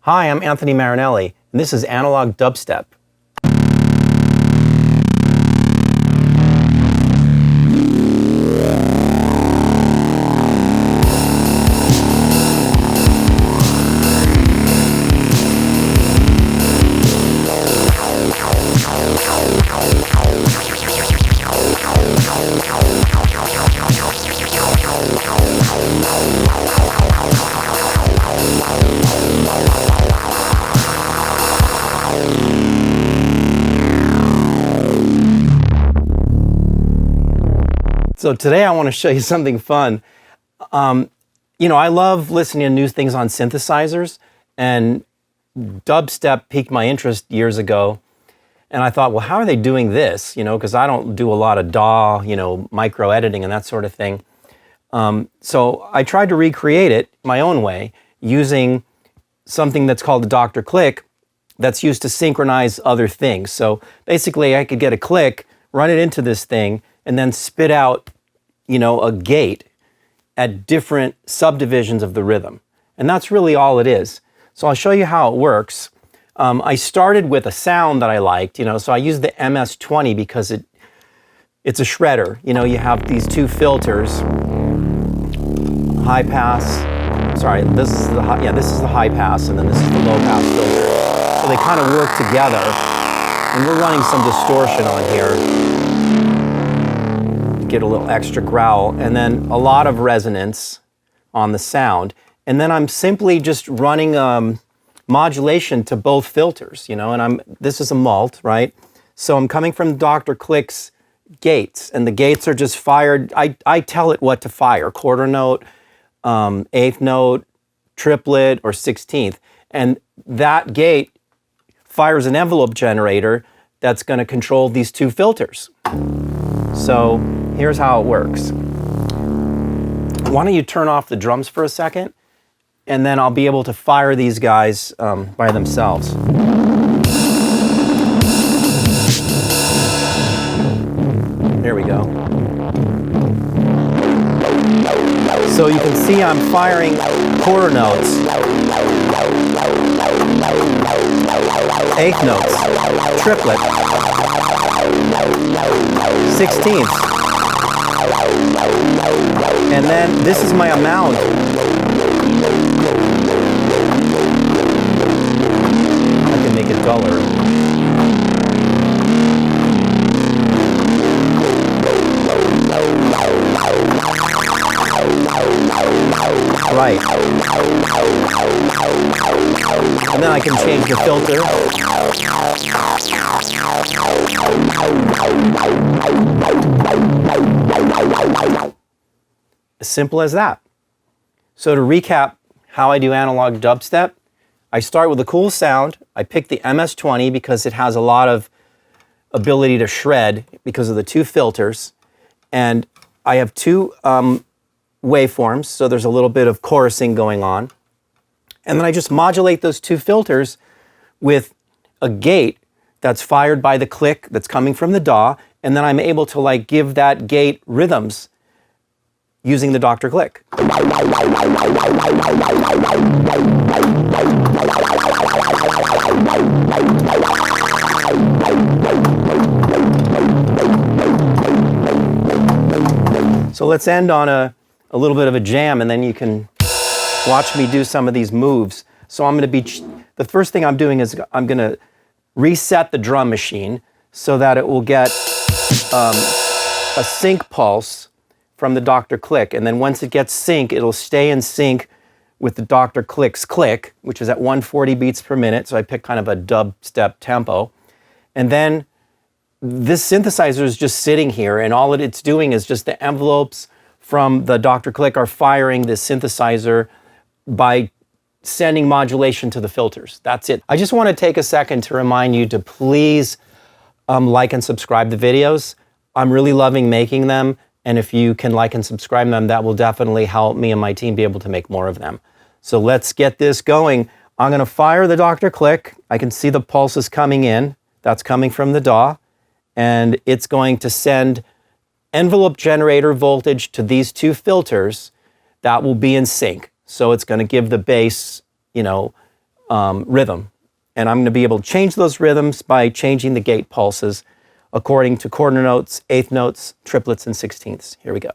Hi, I'm Anthony Marinelli, and this is Analog Dubstep. So today I want to show you something fun. I love listening to new things on synthesizers, and dubstep piqued my interest years ago. And I thought, well, how are they doing this? Because I don't do a lot of DAW, micro editing and that sort of thing. So I tried to recreate it my own way using something that's called the Dr. Click that's used to synchronize other things. So basically I could get a click, run it into this thing, and then spit out, a gate at different subdivisions of the rhythm. And that's really all it is. So I'll show you how it works. I started with a sound that I liked, so I used the MS-20 because it's a shredder. You have these two filters, high pass. Sorry, this is the high pass, and then this is the low pass filter. So they kind of work together, and we're running some distortion on here. Get a little extra growl, and then a lot of resonance on the sound. And then I'm simply just running modulation to both filters, and this is a mult, right? So I'm coming from Dr. Click's gates, and the gates are just fired. I tell it what to fire: quarter note, eighth note, triplet, or 16th. And that gate fires an envelope generator that's going to control these two filters. So here's how it works. Why don't you turn off the drums for a second, and then I'll be able to fire these guys by themselves. There we go. So you can see I'm firing quarter notes, eighth notes, triplet, 16th. And then this is my amount. I can make it duller. Right. And then I can change the filter. As simple as that. So to recap how I do analog dubstep, I start with a cool sound. I pick the MS-20 because it has a lot of ability to shred because of the two filters. And I have two waveforms, so there's a little bit of chorusing going on. And then I just modulate those two filters with a gate that's fired by the click that's coming from the DAW, and then I'm able to give that gate rhythms using the Dr. Click. So let's end on a little bit of a jam, and then you can watch me do some of these moves. So the first thing I'm doing is I'm going to reset the drum machine so that it will get a sync pulse from the Dr. Click. And then once it gets sync, it'll stay in sync with the Dr. Click's click, which is at 140 beats per minute. So I pick kind of a dubstep tempo. And then this synthesizer is just sitting here, and all it's doing is just the envelopes from the Dr. Click are firing the synthesizer by sending modulation to the filters. That's it. I just want to take a second to remind you to please like and subscribe the videos. I'm really loving making them, and if you can like and subscribe them, that will definitely help me and my team be able to make more of them. So let's get this going. I'm going to fire the Dr. Click. I can see the pulses coming in. That's coming from the DAW, and it's going to send envelope generator voltage to these two filters that will be in sync. So it's going to give the bass, rhythm. And I'm going to be able to change those rhythms by changing the gate pulses according to quarter notes, eighth notes, triplets, and sixteenths. Here we go.